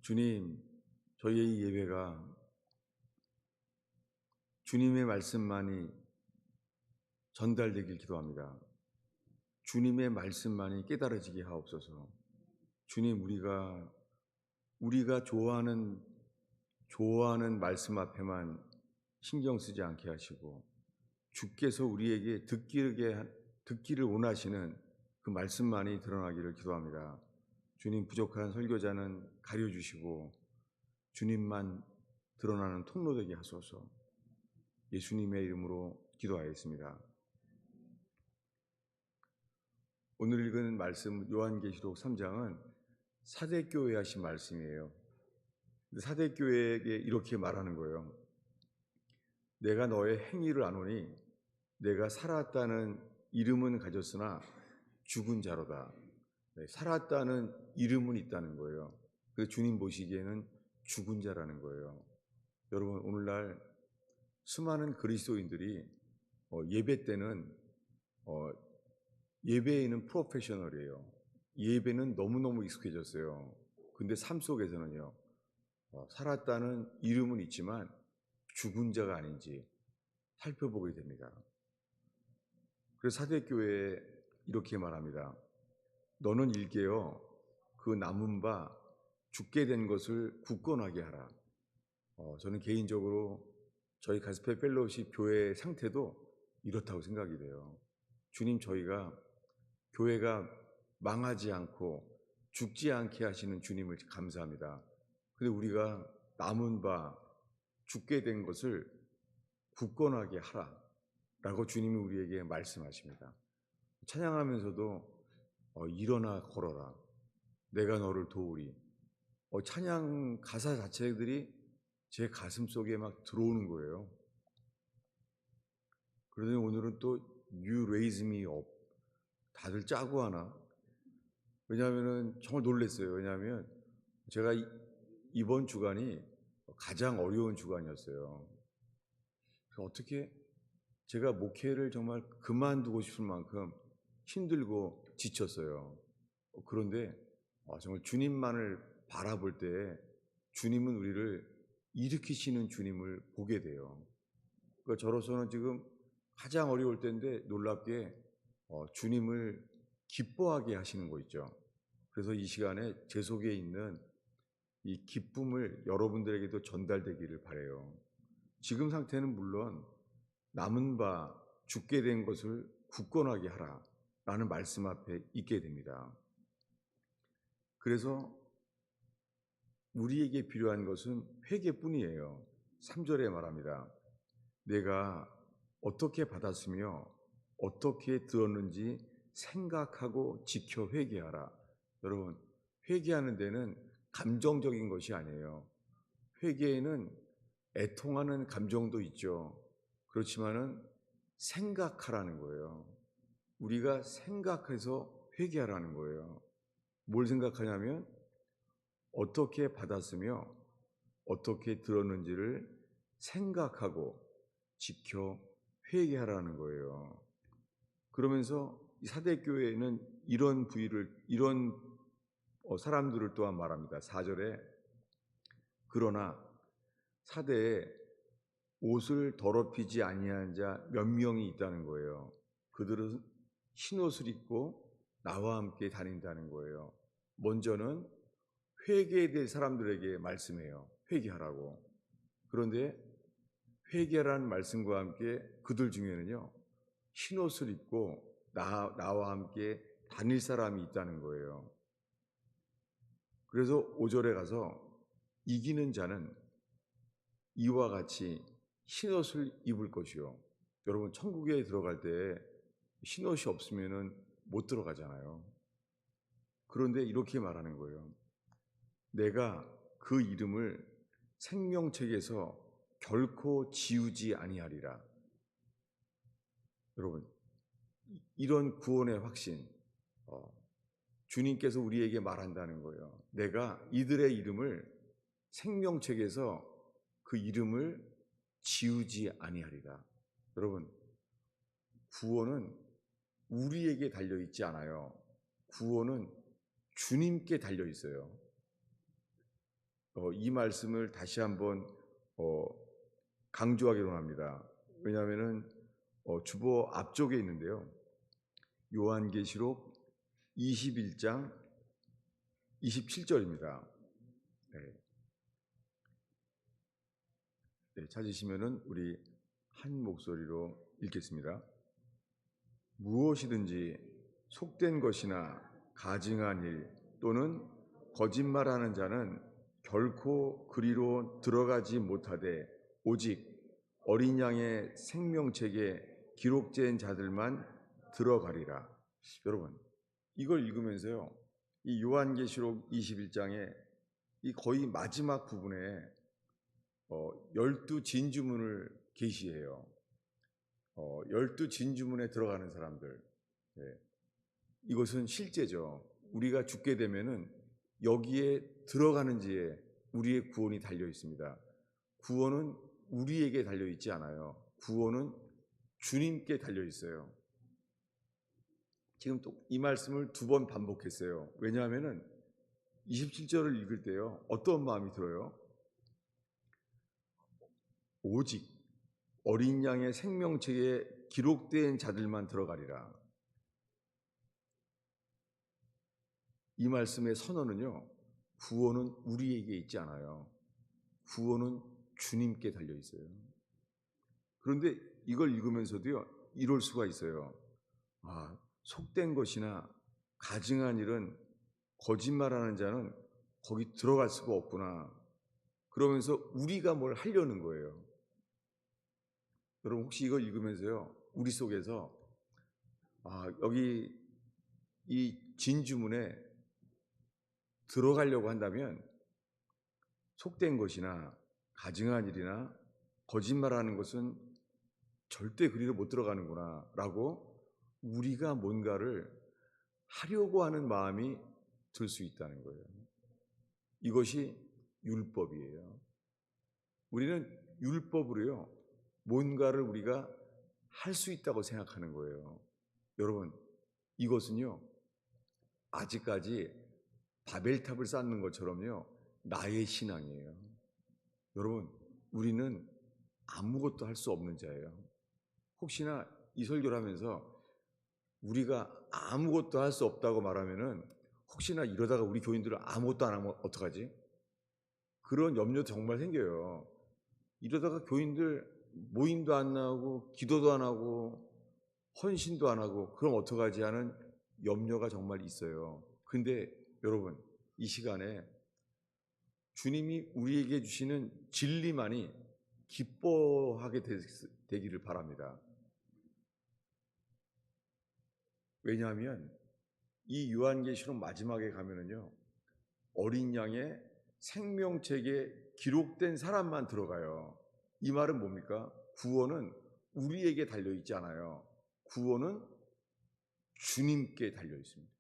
주님, 저희의 이 예배가 주님의 말씀만이 전달되길 기도합니다. 주님의 말씀만이 깨달아지게 하옵소서. 주님, 우리가 좋아하는 말씀 앞에만 신경 쓰지 않게 하시고, 주께서 우리에게 듣기를 원하시는 그 말씀만이 드러나기를 기도합니다. 주님, 부족한 설교자는 가려주시고 주님만 드러나는 통로 되게 하소서. 예수님의 이름으로 기도하였습니다. 오늘 읽은 말씀 요한계시록 3장은 사대교회에 하신 말씀이에요. 사대교회에게 이렇게 말하는 거예요. 내가 너의 행위를 아노니 내가 살았다는 이름은 가졌으나 죽은 자로다. 살았다는 이름은 있다는 거예요. 그래서 주님 보시기에는 죽은 자라는 거예요. 여러분, 오늘날 수많은 그리스도인들이 예배 때는 예배에는 프로페셔널이에요. 예배는 너무너무 익숙해졌어요. 근데 삶 속에서는요, 살았다는 이름은 있지만 죽은 자가 아닌지 살펴보게 됩니다. 그래서 사대교회에 이렇게 말합니다. 너는 일개어 그 남은 바 죽게 된 것을 굳건하게 하라. 저는 개인적으로 저희 가스펠 펠로우십 교회 상태도 이렇다고 생각이 돼요. 주님, 저희가 교회가 망하지 않고 죽지 않게 하시는 주님을 감사합니다. 근데 우리가 남은 바 죽게 된 것을 굳건하게 하라 라고 주님이 우리에게 말씀하십니다. 찬양하면서도 일어나 걸어라, 내가 너를 도우리. 찬양 가사 자체들이 제 가슴 속에 막 들어오는 거예요. 그러더니 오늘은 또 You raise me up. 다들 짜고 하나? 왜냐하면 정말 놀랐어요. 왜냐하면 제가 이번 주간이 가장 어려운 주간이었어요. 어떻게 제가 목회를 정말 그만두고 싶을 만큼 힘들고 지쳤어요. 그런데 정말 주님만을 바라볼 때 주님은 우리를 일으키시는 주님을 보게 돼요. 그러니까 저로서는 지금 가장 어려울 때인데 놀랍게 주님을 기뻐하게 하시는 거 있죠. 그래서 이 시간에 제 속에 있는 이 기쁨을 여러분들에게도 전달되기를 바라요. 지금 상태는 물론 남은 바 죽게 된 것을 굳건하게 하라 라는 말씀 앞에 있게 됩니다. 그래서 우리에게 필요한 것은 회개뿐이에요. 3절에 말합니다. 내가 어떻게 받았으며 어떻게 들었는지 생각하고 지켜 회개하라. 여러분, 회개하는 데는 감정적인 것이 아니에요. 회개에는 애통하는 감정도 있죠. 그렇지만은 생각하라는 거예요. 우리가 생각해서 회개하라는 거예요. 뭘 생각하냐면 어떻게 받았으며 어떻게 들었는지를 생각하고 지켜 회개하라는 거예요. 그러면서 사대교회에는 이런 사람들을 또한 말합니다. 4절에 그러나 사대에 옷을 더럽히지 아니한 자 몇 명이 있다는 거예요. 그들은 흰옷을 입고 나와 함께 다닌다는 거예요. 먼저는 회개에 대해 사람들에게 말씀해요. 회개하라고. 그런데 회개라는 말씀과 함께 그들 중에는요, 흰옷을 입고 나와 함께 다닐 사람이 있다는 거예요. 그래서 5절에 가서 이기는 자는 이와 같이 흰옷을 입을 것이요. 여러분, 천국에 들어갈 때 흰옷이 없으면 못 들어가잖아요. 그런데 이렇게 말하는 거예요. 내가 그 이름을 생명책에서 결코 지우지 아니하리라. 여러분, 이런 구원의 확신, 주님께서 우리에게 말한다는 거예요. 내가 이들의 이름을 생명책에서 그 이름을 지우지 아니하리라. 여러분, 구원은 우리에게 달려있지 않아요. 구원은 주님께 달려있어요. 이 말씀을 다시 한번 강조하기로 합니다. 왜냐하면은 주보 앞쪽에 있는데요. 요한계시록 21장 27절입니다. 네, 찾으시면은 우리 한 목소리로 읽겠습니다. 무엇이든지 속된 것이나 가증한 일 또는 거짓말하는 자는 결코 그리로 들어가지 못하되 오직 어린 양의 생명책에 기록된 자들만 들어가리라. 여러분, 이걸 읽으면서요, 이 요한계시록 21장에 이 거의 마지막 부분에 12진주문을 계시해요. 12진주문에 들어가는 사람들. 네. 이것은 실제죠. 우리가 죽게 되면은 여기에 들어가는지에 우리의 구원이 달려 있습니다. 구원은 우리에게 달려 있지 않아요. 구원은 주님께 달려 있어요. 지금 또 이 말씀을 2번 반복했어요. 왜냐하면은 27절을 읽을 때요, 어떤 마음이 들어요? 오직 어린 양의 생명책에 기록된 자들만 들어가리라. 이 말씀의 선언은요, 구원은 우리에게 있지 않아요. 구원은 주님께 달려 있어요. 그런데 이걸 읽으면서도요, 이럴 수가 있어요. 속된 것이나 가증한 일은, 거짓말하는 자는 거기 들어갈 수가 없구나. 그러면서 우리가 뭘 하려는 거예요. 여러분, 혹시 이걸 읽으면서요, 우리 속에서 여기 이 진주문에 들어가려고 한다면 속된 것이나 가증한 일이나 거짓말하는 것은 절대 그리로 못 들어가는구나 라고 우리가 뭔가를 하려고 하는 마음이 들 수 있다는 거예요. 이것이 율법이에요. 우리는 율법으로요, 뭔가를 우리가 할 수 있다고 생각하는 거예요. 여러분, 이것은요, 아직까지 바벨탑을 쌓는 것처럼요, 나의 신앙이에요. 여러분, 우리는 아무것도 할 수 없는 자예요. 혹시나 이 설교를 하면서 우리가 아무것도 할 수 없다고 말하면은 혹시나 이러다가 우리 교인들은 아무것도 안 하면 어떡하지? 그런 염려도 정말 생겨요. 이러다가 교인들 모임도 안 나오고 기도도 안 하고 헌신도 안 하고 그럼 어떡하지 하는 염려가 정말 있어요. 근데 여러분, 이 시간에 주님이 우리에게 주시는 진리만이 기뻐하게 되기를 바랍니다. 왜냐하면 이 요한계시록 마지막에 가면은요, 어린 양의 생명책에 기록된 사람만 들어가요. 이 말은 뭡니까? 구원은 우리에게 달려 있지 않아요. 구원은 주님께 달려 있습니다.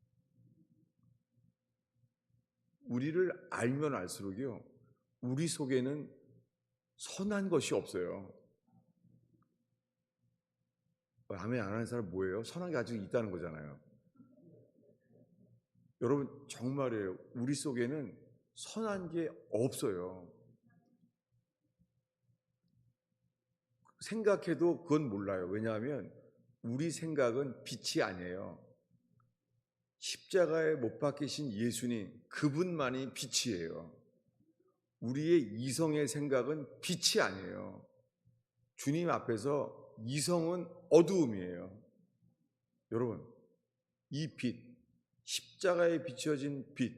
우리를 알면 알수록요, 우리 속에는 선한 것이 없어요. 아멘 안 하는 사람 뭐예요? 선한 게 아직 있다는 거잖아요. 여러분, 정말이에요. 우리 속에는 선한 게 없어요. 생각해도 그건 몰라요. 왜냐하면 우리 생각은 빛이 아니에요. 십자가에 못 박히신 예수님, 그분만이 빛이에요. 우리의 이성의 생각은 빛이 아니에요. 주님 앞에서 이성은 어두움이에요. 여러분, 이 빛, 십자가에 비춰진 빛,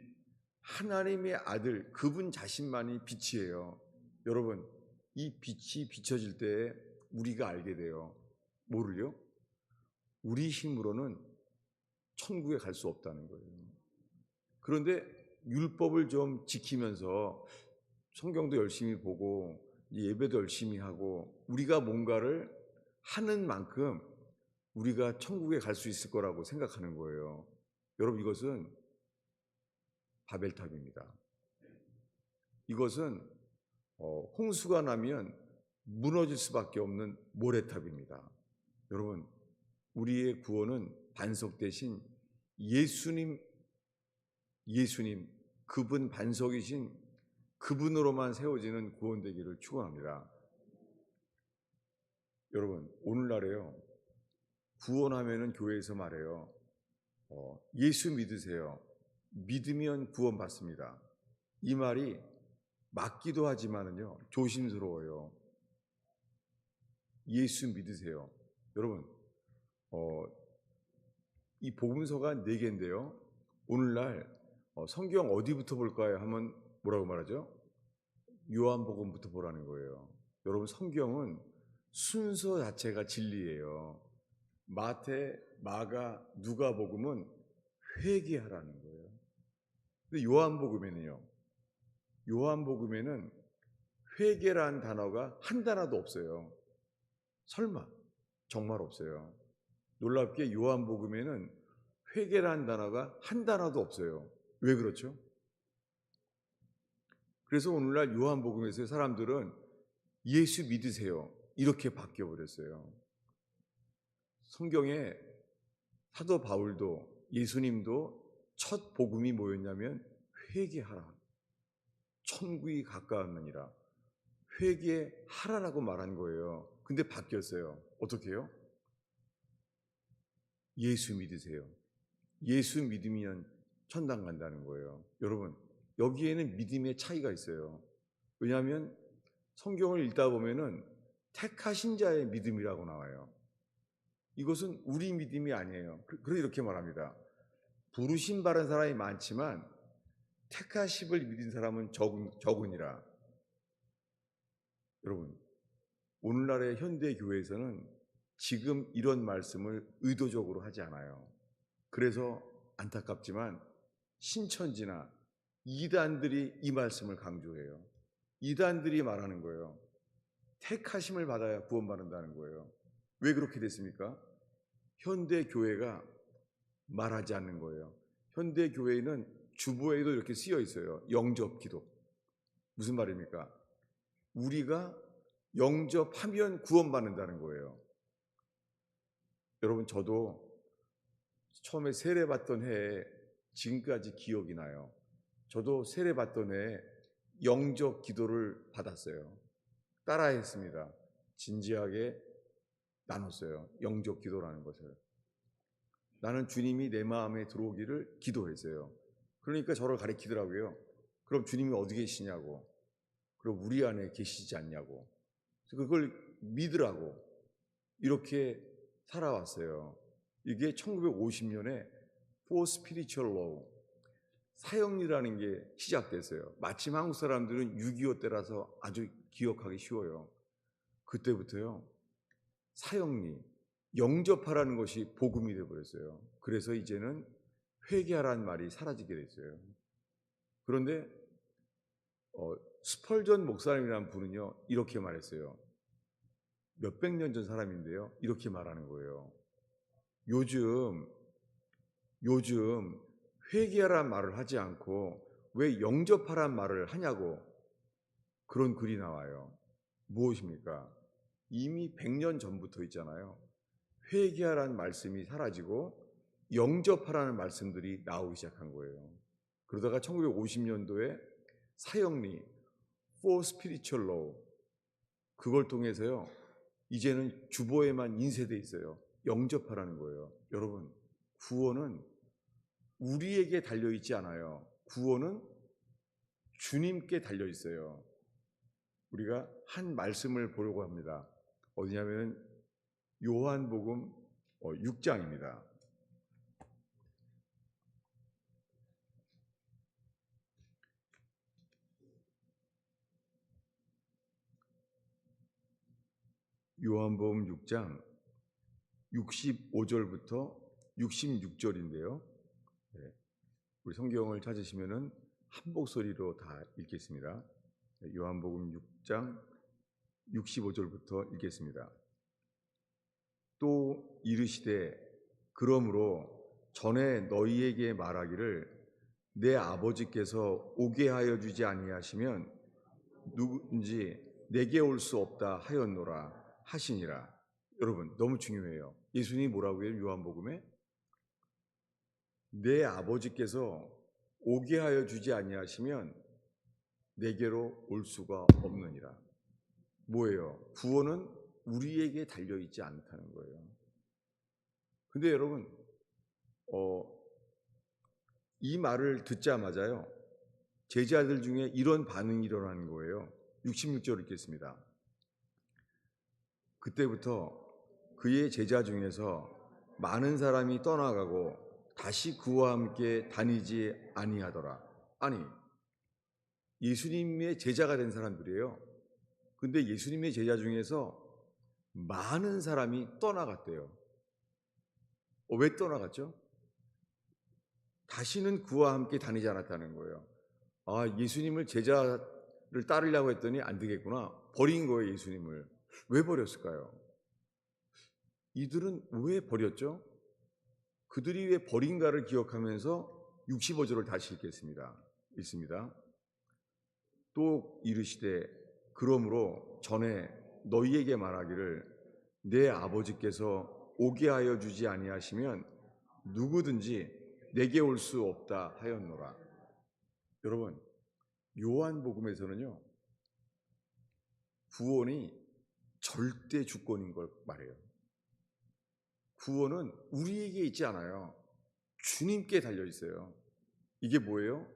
하나님의 아들, 그분 자신만이 빛이에요. 여러분, 이 빛이 비춰질 때 우리가 알게 돼요. 뭐를요? 우리 힘으로는 천국에 갈 수 없다는 거예요. 그런데 율법을 좀 지키면서 성경도 열심히 보고 예배도 열심히 하고 우리가 뭔가를 하는 만큼 우리가 천국에 갈 수 있을 거라고 생각하는 거예요. 여러분, 이것은 바벨탑입니다. 이것은 홍수가 나면 무너질 수밖에 없는 모래탑입니다. 여러분, 우리의 구원은 반석 대신 예수님, 그분 반석이신 그분으로만 세워지는 구원 되기를 축원합니다. 여러분, 오늘날에요, 구원하면은 교회에서 말해요. 예수 믿으세요. 믿으면 구원받습니다. 이 말이 맞기도 하지만은요, 조심스러워요. 예수 믿으세요. 여러분, 이 복음서가 4개인데요. 오늘날 성경 어디부터 볼까요? 하면 뭐라고 말하죠? 요한복음부터 보라는 거예요. 여러분, 성경은 순서 자체가 진리예요. 마태, 마가, 누가복음은 회개하라는 거예요. 근데 요한복음에는 회개라는 단어가 한 단어도 없어요. 설마, 정말 없어요. 놀랍게 요한복음에는 회개라는 단어가 한 단어도 없어요. 왜 그렇죠? 그래서 오늘날 요한복음에서 사람들은 예수 믿으세요, 이렇게 바뀌어버렸어요. 성경에 사도 바울도 예수님도 첫 복음이 뭐였냐면 회개하라, 천국이 가까웠느니라, 회개하라라고 말한 거예요. 근데 바뀌었어요. 어떻게 해요? 예수 믿으세요. 예수 믿으면 천당 간다는 거예요. 여러분, 여기에는 믿음의 차이가 있어요. 왜냐하면 성경을 읽다 보면은 택하신 자의 믿음이라고 나와요. 이것은 우리 믿음이 아니에요. 그래서 이렇게 말합니다. 부르심 받은 사람이 많지만 택하심을 믿은 사람은 적으니라. 여러분, 오늘날의 현대 교회에서는 지금 이런 말씀을 의도적으로 하지 않아요. 그래서 안타깝지만 신천지나 이단들이 이 말씀을 강조해요. 이단들이 말하는 거예요. 택하심을 받아야 구원받는다는 거예요. 왜 그렇게 됐습니까? 현대 교회가 말하지 않는 거예요. 현대 교회는 주보에도 이렇게 쓰여 있어요. 영접 기도. 무슨 말입니까? 우리가 영접하면 구원받는다는 거예요. 여러분, 저도 처음에 세례받던 해에 지금까지 기억이 나요. 저도 세례받던 해에 영접 기도를 받았어요. 따라했습니다. 진지하게 나눴어요. 영접 기도라는 것을. 나는 주님이 내 마음에 들어오기를 기도했어요. 그러니까 저를 가리키더라고요. 그럼 주님이 어디 계시냐고. 그럼 우리 안에 계시지 않냐고. 그걸 믿으라고. 이렇게 살아왔어요. 이게 1950년에 For Spiritual Law, 사형리라는 게 시작됐어요. 마침 한국 사람들은 6.25 때라서 아주 기억하기 쉬워요. 그때부터요, 사형리, 영접하라는 것이 복음이 되어버렸어요. 그래서 이제는 회개하라는 말이 사라지게 됐어요. 그런데 스펄전 목사님이라는 분은요, 이렇게 말했어요. 몇백 년 전 사람인데요, 이렇게 말하는 거예요. 요즘 회개하라는 말을 하지 않고 왜 영접하라는 말을 하냐고. 그런 글이 나와요. 무엇입니까? 이미 100년 전부터 있잖아요. 회개하라는 말씀이 사라지고 영접하라는 말씀들이 나오기 시작한 거예요. 그러다가 1950년도에 사형리, For Spiritual Law, 그걸 통해서요, 이제는 주보에만 인쇄돼 있어요. 영접하라는 거예요. 여러분, 구원은 우리에게 달려있지 않아요. 구원은 주님께 달려있어요. 우리가 한 말씀을 보려고 합니다. 어디냐면 요한복음 6장입니다. 요한복음 6장 65절부터 66절인데요. 우리 성경을 찾으시면은 한 목소리로 다 읽겠습니다. 요한복음 6장 65절부터 읽겠습니다. 또 이르시되 그러므로 전에 너희에게 말하기를 내 아버지께서 오게 하여 주지 아니하시면 누군지 내게 올 수 없다 하였노라 하시니라. 여러분, 너무 중요해요. 예수님이 뭐라고 해요? 요한복음에 내 아버지께서 오게 하여 주지 아니하시면 내게로 올 수가 없느니라. 뭐예요? 구원은 우리에게 달려있지 않다는 거예요. 근데 여러분, 이 말을 듣자마자요, 제자들 중에 이런 반응이 일어나는 거예요. 66절 읽겠습니다. 그때부터 그의 제자 중에서 많은 사람이 떠나가고 다시 그와 함께 다니지 아니하더라. 아니, 예수님의 제자가 된 사람들이에요. 근데 예수님의 제자 중에서 많은 사람이 떠나갔대요. 왜 떠나갔죠? 다시는 그와 함께 다니지 않았다는 거예요. 아, 예수님을 제자를 따르려고 했더니 안 되겠구나. 버린 거예요, 예수님을. 왜 버렸을까요? 이들은 왜 버렸죠? 그들이 왜 버린가를 기억하면서 65절을 다시 읽습니다. 또 이르시되 그러므로 전에 너희에게 말하기를 내 아버지께서 오게 하여 주지 아니하시면 누구든지 내게 올 수 없다 하였노라. 여러분, 요한복음에서는요, 구원이 절대 주권인 걸 말해요. 구원은 우리에게 있지 않아요. 주님께 달려 있어요. 이게 뭐예요?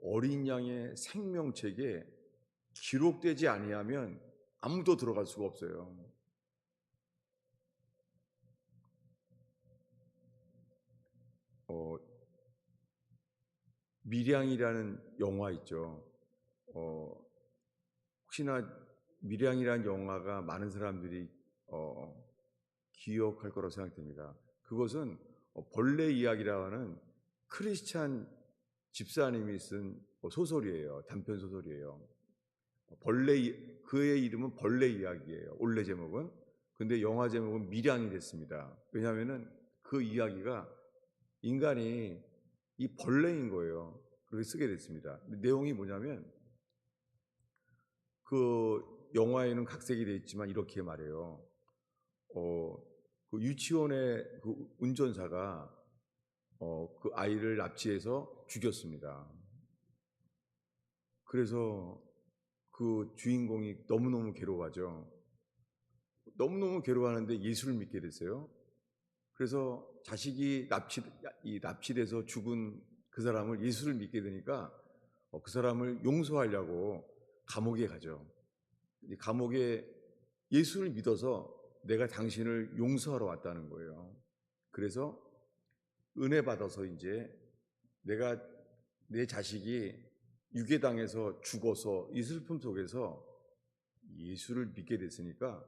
어린 양의 생명책에 기록되지 아니하면 아무도 들어갈 수가 없어요. 밀양이라는 영화 있죠. 혹시나 밀양이라는 영화가 많은 사람들이 기억할 거라고 생각됩니다. 그것은 벌레 이야기라고 하는 크리스찬 집사님이 쓴 소설이에요. 단편 소설이에요. 그의 이름은 벌레 이야기예요. 원래 제목은. 근데 영화 제목은 밀양이 됐습니다. 왜냐하면은 그 이야기가 인간이 이 벌레인 거예요. 그렇게 쓰게 됐습니다. 내용이 뭐냐면 그 영화에는 각색이 되어 있지만 이렇게 말해요. 그 유치원의 그 운전사가 그 아이를 납치해서 죽였습니다. 그래서 그 주인공이 너무너무 괴로워하죠. 너무너무 괴로워하는데 예수를 믿게 됐어요. 그래서 자식이 납치돼서 죽은 그 사람을 예수를 믿게 되니까 그 사람을 용서하려고 감옥에 가죠. 감옥에 예수를 믿어서 내가 당신을 용서하러 왔다는 거예요. 그래서 은혜 받아서 이제 내가 내 자식이 유괴당해서 죽어서 이 슬픔 속에서 예수를 믿게 됐으니까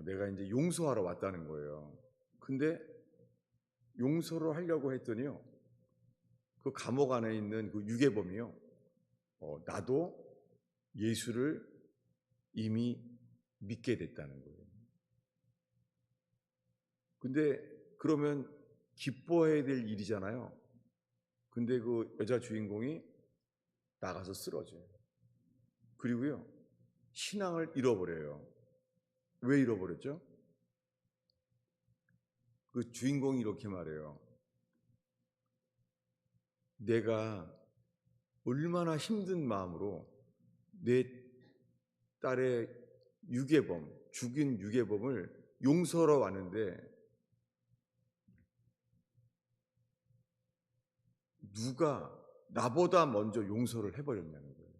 내가 이제 용서하러 왔다는 거예요. 근데 용서를 하려고 했더니요, 그 감옥 안에 있는 그 유괴범이요, 나도 예수를 이미 믿게 됐다는 거예요. 근데 그러면 기뻐해야 될 일이잖아요. 근데 그 여자 주인공이 나가서 쓰러져요. 그리고요, 신앙을 잃어버려요. 왜 잃어버렸죠? 그 주인공이 이렇게 말해요. 내가 얼마나 힘든 마음으로 내 딸의 죽인 유괴범을 용서하러 왔는데 누가 나보다 먼저 용서를 해버렸냐는 거예요.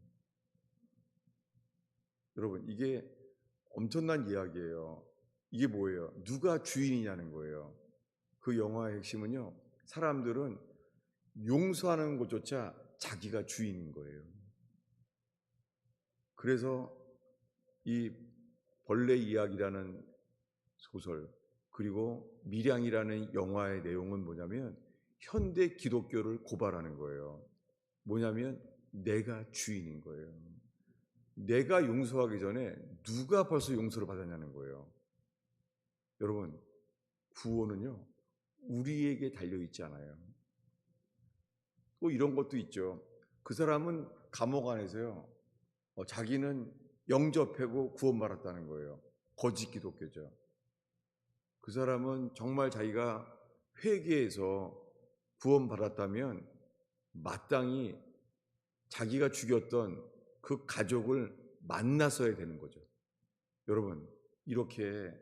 여러분, 이게 엄청난 이야기예요. 이게 뭐예요? 누가 주인이냐는 거예요. 그 영화의 핵심은요, 사람들은 용서하는 것조차 자기가 주인인 거예요. 그래서 이 벌레 이야기라는 소설, 그리고 밀양이라는 영화의 내용은 뭐냐면 현대 기독교를 고발하는 거예요. 뭐냐면 내가 주인인 거예요. 내가 용서하기 전에 누가 벌써 용서를 받았냐는 거예요. 여러분, 구원은요, 우리에게 달려있지 않아요. 또 이런 것도 있죠. 그 사람은 감옥 안에서요, 자기는 영접하고 구원받았다는 거예요. 거짓 기독교죠. 그 사람은 정말 자기가 회개해서 구원받았다면 마땅히 자기가 죽였던 그 가족을 만났어야 되는 거죠. 여러분, 이렇게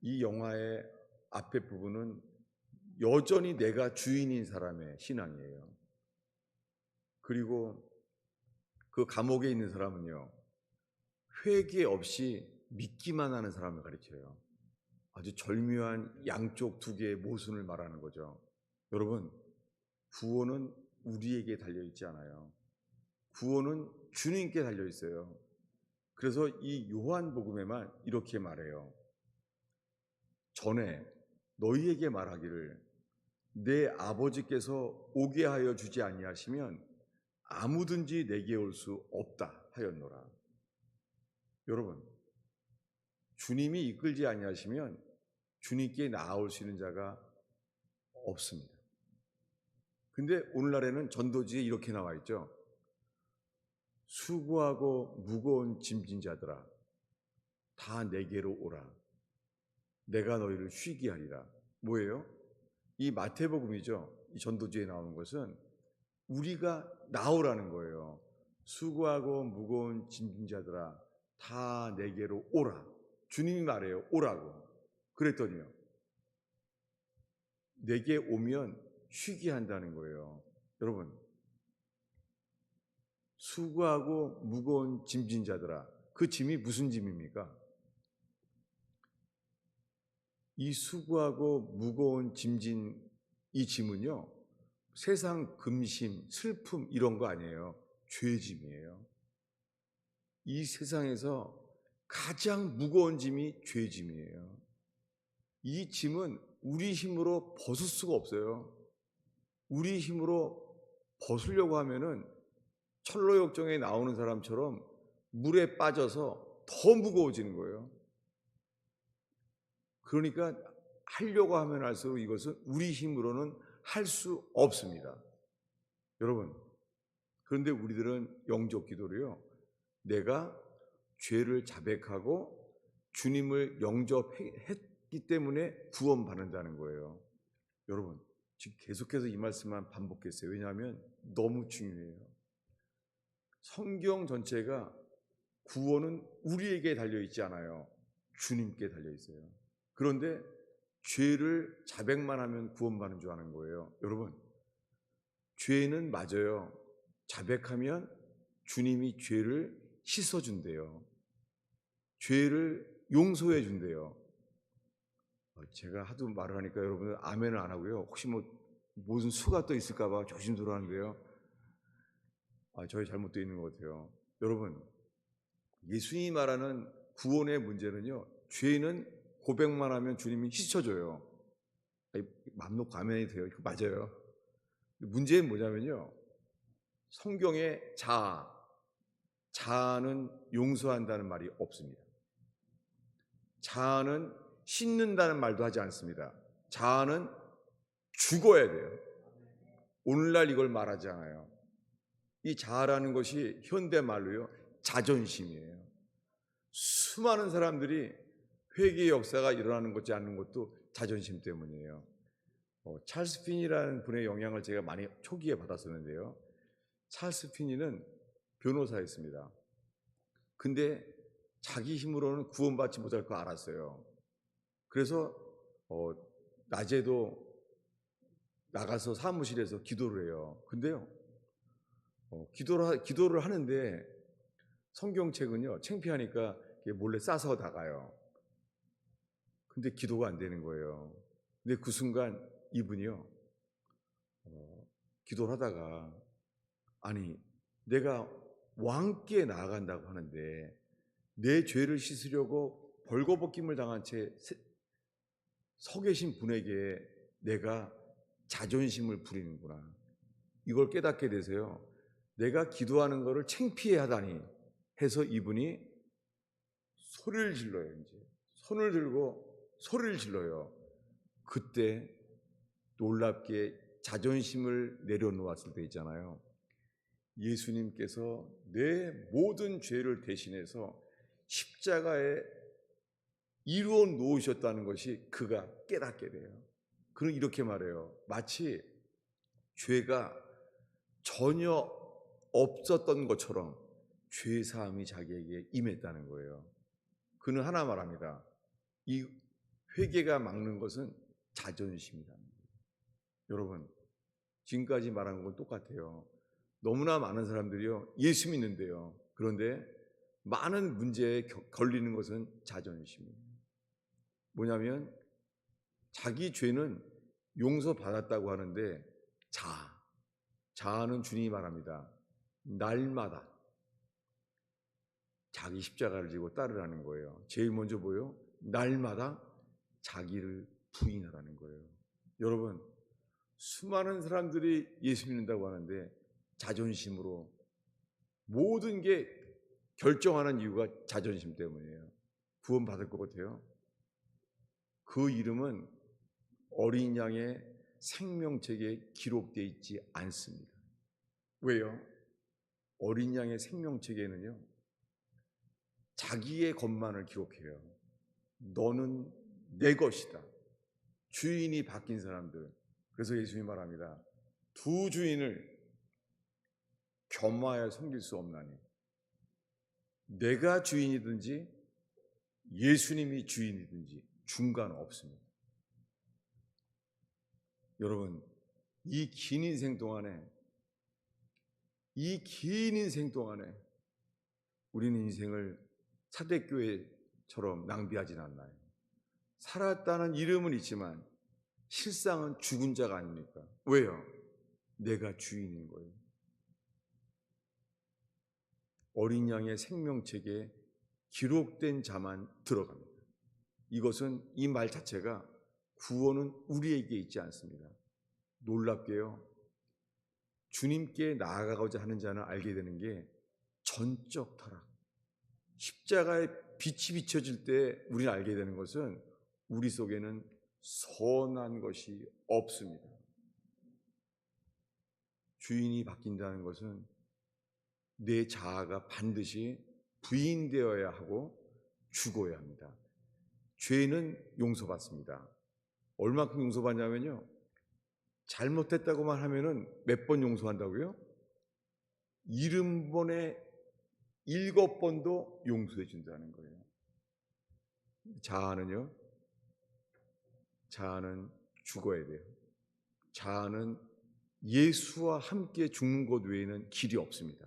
이 영화의 앞에 부분은 여전히 내가 주인인 사람의 신앙이에요. 그리고 그 감옥에 있는 사람은요, 회개 없이 믿기만 하는 사람을 가르쳐요. 아주 절묘한 양쪽 두 개의 모순을 말하는 거죠. 여러분, 구원은 우리에게 달려있지 않아요. 구원은 주님께 달려있어요. 그래서 이 요한복음에만 이렇게 말해요. 전에 너희에게 말하기를 내 아버지께서 오게 하여 주지 아니하시면 아무든지 내게 올 수 없다 하였노라. 여러분, 주님이 이끌지 아니하시면 주님께 나아올 수 있는 자가 없습니다. 근데 오늘날에는 전도지에 이렇게 나와 있죠. 수고하고 무거운 짐진 자들아 다 내게로 오라. 내가 너희를 쉬게 하리라. 뭐예요? 이 마태복음이죠. 이 전도지에 나오는 것은 우리가 나오라는 거예요. 수고하고 무거운 짐진 자들아 다 내게로 오라. 주님이 말해요. 오라고. 그랬더니요, 내게 오면 쉬게 한다는 거예요. 여러분, 수고하고 무거운 짐진 자들아, 그 짐이 무슨 짐입니까? 이 수고하고 무거운 짐진 이 짐은요, 세상 금심, 슬픔 이런 거 아니에요. 죄짐이에요. 이 세상에서 가장 무거운 짐이 죄짐이에요. 이 짐은 우리 힘으로 벗을 수가 없어요. 우리 힘으로 벗으려고 하면은 철로역정에 나오는 사람처럼 물에 빠져서 더 무거워지는 거예요. 그러니까 하려고 하면 할수록 이것은 우리 힘으로는 할 수 없습니다. 여러분, 그런데 우리들은 영적 기도로요, 내가 죄를 자백하고 주님을 영접했기 때문에 구원받는다는 거예요. 여러분, 지금 계속해서 이 말씀만 반복했어요. 왜냐하면 너무 중요해요. 성경 전체가 구원은 우리에게 달려있지 않아요. 주님께 달려있어요. 그런데 죄를 자백만 하면 구원받는 줄 아는 거예요. 여러분, 죄는 맞아요. 자백하면 주님이 죄를 씻어준대요. 죄를 용서해 준대요. 제가 하도 말을 하니까 여러분들 아멘을 안 하고요. 혹시 무슨 수가 또 있을까 봐 조심스러워 하는데요. 저희 잘못되어 있는 것 같아요. 여러분, 예수님이 말하는 구원의 문제는요, 죄는 고백만 하면 주님이 씻어줘요. 맘 놓고 아멘이 돼요. 이거 맞아요. 문제는 뭐냐면요, 성경에 자아는 용서한다는 말이 없습니다. 자아는 씻는다는 말도 하지 않습니다. 자아는 죽어야 돼요. 오늘날 이걸 말하지 않아요. 이 자아라는 것이 현대말로요, 자존심이에요. 수많은 사람들이 회개의 역사가 일어나는 것지 않는 것도 자존심 때문이에요. 찰스 피니라는 분의 영향을 제가 많이 초기에 받았었는데요. 찰스 피니는 변호사였습니다. 근데 자기 힘으로는 구원받지 못할 거 알았어요. 그래서 낮에도 나가서 사무실에서 기도를 해요. 근데요, 기도를 하는데 성경책은요, 창피하니까 몰래 싸서 나가요. 근데 기도가 안 되는 거예요. 근데 그 순간 이분이요, 기도를 하다가, 아니, 내가 왕께 나아간다고 하는데 내 죄를 씻으려고 벌거벗김을 당한 채 서 계신 분에게 내가 자존심을 부리는구나. 이걸 깨닫게 되세요. 내가 기도하는 것을 창피해 하다니 해서 이분이 소리를 질러요. 이제 손을 들고 소리를 질러요. 그때 놀랍게 자존심을 내려놓았을 때 있잖아요. 예수님께서 내 모든 죄를 대신해서 십자가에 이루어 놓으셨다는 것이 그가 깨닫게 돼요. 그는 이렇게 말해요. 마치 죄가 전혀 없었던 것처럼 죄 사함이 자기에게 임했다는 거예요. 그는 하나 말합니다. 이 회개가 막는 것은 자존심이다. 여러분, 지금까지 말한 건 똑같아요. 너무나 많은 사람들이요, 예수 믿는데요. 그런데 많은 문제에 걸리는 것은 자존심이에요. 뭐냐면 자기 죄는 용서받았다고 하는데 자아는 주님이 말합니다. 날마다 자기 십자가를 지고 따르라는 거예요. 제일 먼저 뭐예요? 날마다 자기를 부인하라는 거예요. 여러분, 수많은 사람들이 예수 믿는다고 하는데 자존심으로 모든 게 결정하는 이유가 자존심 때문이에요. 구원 받을 것 같아요. 그 이름은 어린 양의 생명책에 기록되어 있지 않습니다. 왜요? 어린 양의 생명책에는요, 자기의 것만을 기록해요. 너는 내 것이다. 주인이 바뀐 사람들. 그래서 예수님이 말합니다. 두 주인을 겸하여 섬길 수 없나니 내가 주인이든지 예수님이 주인이든지 중간 없습니다. 여러분, 이 긴 인생 동안에 우리는 인생을 사대교회처럼 낭비하진 않나요? 살았다는 이름은 있지만 실상은 죽은 자가 아닙니까? 왜요? 내가 주인인 거예요. 어린 양의 생명책에 기록된 자만 들어갑니다. 이것은 이 말 자체가 구원은 우리에게 있지 않습니다. 놀랍게요, 주님께 나아가고자 하는 자는 알게 되는 게 전적 타락, 십자가의 빛이 비춰질 때 우리는 알게 되는 것은 우리 속에는 선한 것이 없습니다. 주인이 바뀐다는 것은 내 자아가 반드시 부인되어야 하고 죽어야 합니다. 죄는 용서받습니다. 얼마큼 용서받냐면요, 잘못했다고만 하면은 몇 번 용서한다고요? 70번에 7번도 용서해 준다는 거예요. 자아는 죽어야 돼요. 자아는 예수와 함께 죽는 것 외에는 길이 없습니다.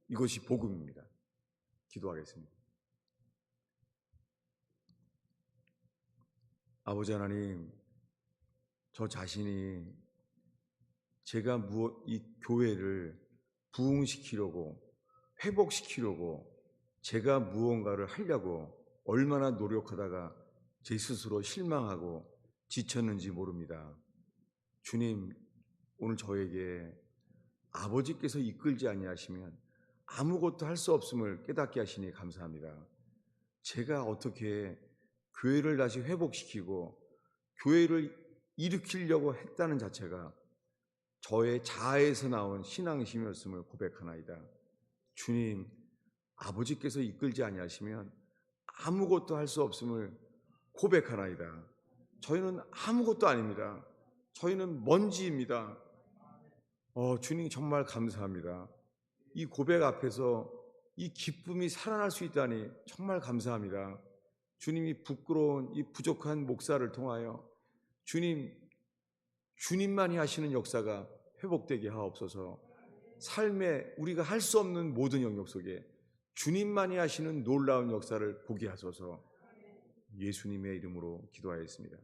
이것이 복음입니다. 기도하겠습니다. 아버지 하나님, 저 자신이 제가 이 교회를 부흥시키려고, 회복시키려고 제가 무언가를 하려고 얼마나 노력하다가 제 스스로 실망하고 지쳤는지 모릅니다. 주님, 오늘 저에게 아버지께서 이끌지 아니하시면 아무것도 할 수 없음을 깨닫게 하시니 감사합니다. 제가 어떻게 교회를 다시 회복시키고 교회를 일으키려고 했다는 자체가 저의 자아에서 나온 신앙심이었음을 고백하나이다. 주님, 아버지께서 이끌지 아니하시면 아무것도 할 수 없음을 고백하나이다. 저희는 아무것도 아닙니다. 저희는 먼지입니다. 주님 정말 감사합니다. 이 고백 앞에서 이 기쁨이 살아날 수 있다니 정말 감사합니다. 주님이 부끄러운 이 부족한 목사를 통하여 주님만이 하시는 역사가 회복되게 하옵소서. 삶에 우리가 할 수 없는 모든 영역 속에 주님만이 하시는 놀라운 역사를 보게 하소서. 예수님의 이름으로 기도하였습니다.